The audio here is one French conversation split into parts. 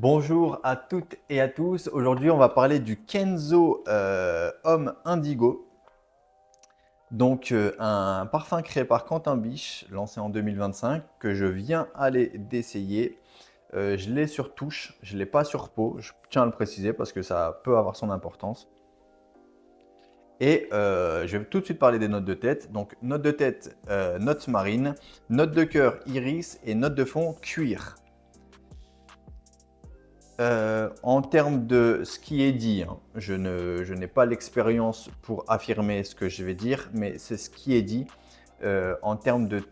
Bonjour à toutes et à tous. Aujourd'hui, on va parler du Kenzo Homme Indigo. Donc, un parfum créé par Quentin Biche, lancé en 2025, que je viens aller d'essayer. Je l'ai sur touche, je ne l'ai pas sur peau. Je tiens à le préciser parce que ça peut avoir son importance. Et je vais tout de suite parler des notes de tête. Donc, note de tête, note marine, note de cœur, iris et note de fond, cuir. En termes de ce qui est dit, hein, je n'ai pas l'expérience pour affirmer ce que je vais dire, mais c'est ce qui est dit. En termes de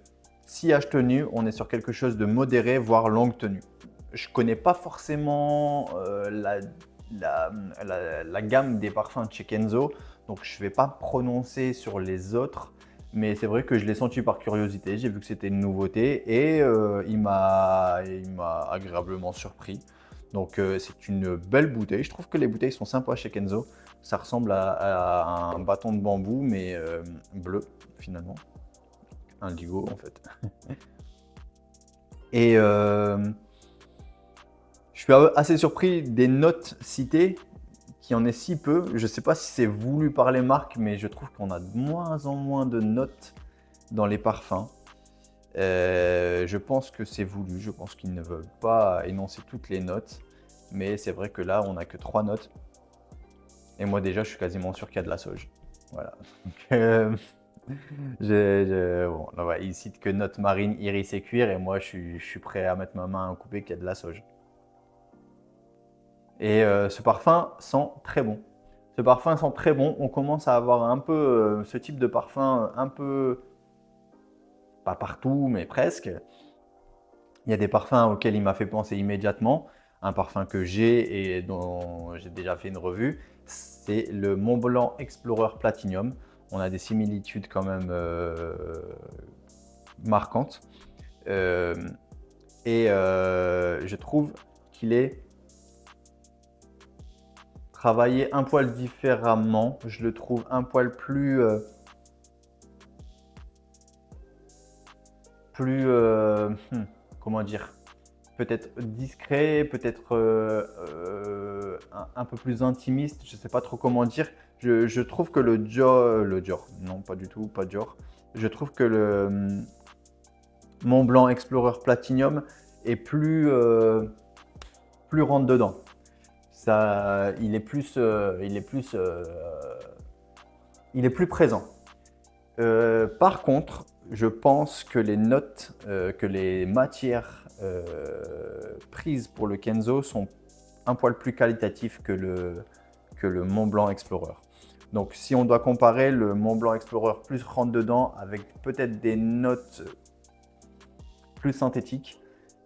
sillage tenue, on est sur quelque chose de modéré, voire longue tenue. Je ne connais pas forcément la gamme des parfums de chez Kenzo, donc je ne vais pas prononcer sur les autres, mais c'est vrai que je l'ai senti par curiosité. J'ai vu que c'était une nouveauté et il m'a agréablement surpris. Donc c'est une belle bouteille. Je trouve que les bouteilles sont sympas chez Kenzo. Ça ressemble à un bâton de bambou, mais bleu finalement. Indigo en fait. Et je suis assez surpris des notes citées, qui en est si peu. Je ne sais pas si c'est voulu par les marques, mais je trouve qu'on a de moins en moins de notes dans les parfums. Je pense que c'est voulu. Je pense qu'ils ne veulent pas énoncer toutes les notes. Mais c'est vrai que là, on n'a que 3 notes. Et moi déjà, je suis quasiment sûr qu'il y a de la sauge. Voilà. Donc, bon, là, ouais, il cite que note marine, iris et cuir. Et moi, je suis prêt à mettre ma main à couper qu'il y a de la sauge. Et ce parfum sent très bon. Ce parfum sent très bon. On commence à avoir un peu ce type de parfum, un peu, pas partout, mais presque. Il y a des parfums auxquels il m'a fait penser immédiatement. Un parfum que j'ai et dont j'ai déjà fait une revue, c'est le Montblanc Explorer Platinum. On a des similitudes quand même marquantes. Euh, et je trouve qu'il est travaillé un poil différemment. Je le trouve un poil plus, comment dire, peut-être discret, peut-être un peu plus intimiste, je ne sais pas trop comment dire. Je trouve que le Dior, non pas du tout, pas Dior. Je trouve que le Mont Blanc Explorer Platinum est plus rentre dedans. Ça, il est plus présent. Par contre, je pense que les notes, que les matières prises pour le Kenzo sont un poil plus qualitatifs que le Mont Blanc Explorer. Donc si on doit comparer, le Mont Blanc Explorer plus rentre dedans avec peut-être des notes plus synthétiques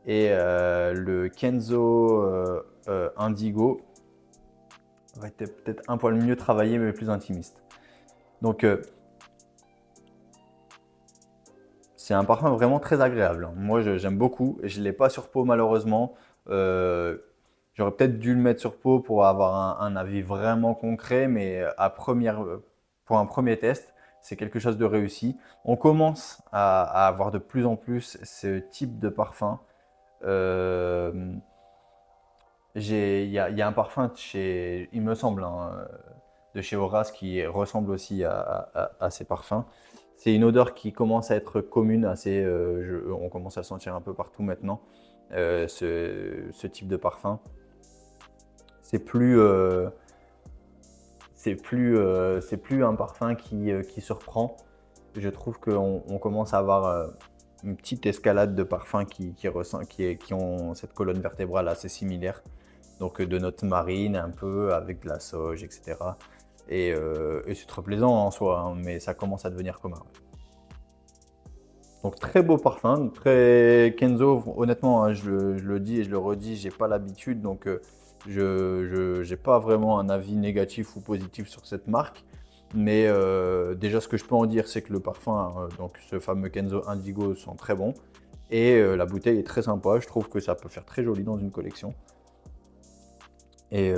et le Kenzo Indigo va être peut-être un poil mieux travaillé mais plus intimiste. Donc c'est un parfum vraiment très agréable, hein. Moi, j'aime beaucoup. Je ne l'ai pas sur peau, malheureusement. Euh, J'aurais peut-être dû le mettre sur peau pour avoir un avis vraiment concret, mais pour un premier test, c'est quelque chose de réussi. On commence à avoir de plus en plus ce type de parfum. Euh, il y a un parfum de chez, il me semble, hein, de chez Horace qui ressemble aussi à ces parfums. C'est une odeur qui commence à être commune, on commence à le sentir un peu partout maintenant, ce type de parfum. C'est plus, c'est plus un parfum qui surprend. Je trouve qu'on commence à avoir une petite escalade de parfums qui ont cette colonne vertébrale assez similaire. Donc de notes marines un peu, avec de la sauge, etc. Et c'est très plaisant en soi, hein, mais ça commence à devenir commun. Donc très beau parfum, très Kenzo, honnêtement, hein, je le dis et je le redis, j'ai pas l'habitude, donc je n'ai pas vraiment un avis négatif ou positif sur cette marque. Mais déjà ce que je peux en dire, c'est que le parfum, donc ce fameux Kenzo Indigo, sent très bon. Et la bouteille est très sympa, je trouve que ça peut faire très joli dans une collection. Et,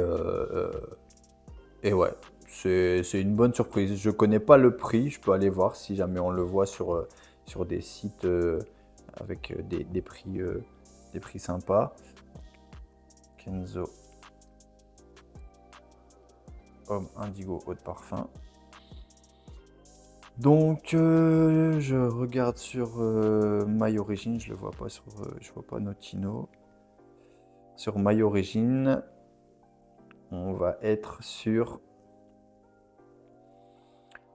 et ouais, c'est une bonne surprise. Je connais pas le prix, je peux aller voir si jamais on le voit sur des sites avec des prix sympas. Kenzo Homme Indigo Eau de Parfum. Donc, je regarde sur My Origin, je le vois pas sur, je vois pas Notino. Sur My Origin, on va être sur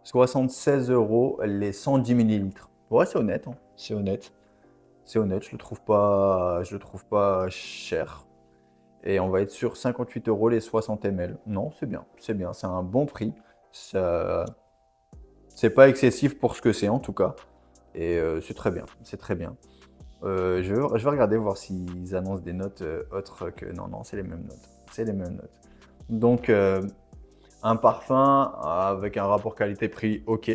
76 € les 110 millilitres. Ouais, c'est honnête, hein. C'est honnête. C'est honnête, je le trouve pas cher. Et on va être sur 58 € les 60 ml. Non, c'est bien, c'est un bon prix. Ça, c'est pas excessif pour ce que c'est en tout cas. Et c'est très bien, c'est très bien. Je vais regarder voir s'ils annoncent des notes autres que... Non, non, c'est les mêmes notes. C'est les mêmes notes. Donc, un parfum avec un rapport qualité-prix ok.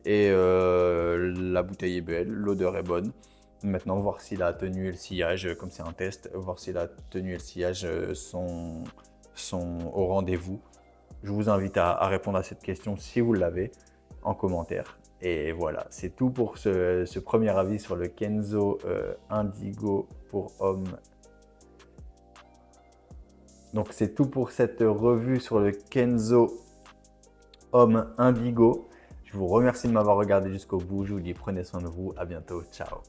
Et la bouteille est belle, l'odeur est bonne. Maintenant, voir si la tenue et le sillage, comme c'est un test, voir si la tenue et le sillage sont au rendez-vous. Je vous invite à répondre à cette question si vous l'avez en commentaire. Et voilà, c'est tout pour ce premier avis sur le Kenzo Indigo pour homme. Donc c'est tout pour cette revue sur le Kenzo Homme Indigo. Je vous remercie de m'avoir regardé jusqu'au bout. Je vous dis prenez soin de vous. À bientôt. Ciao.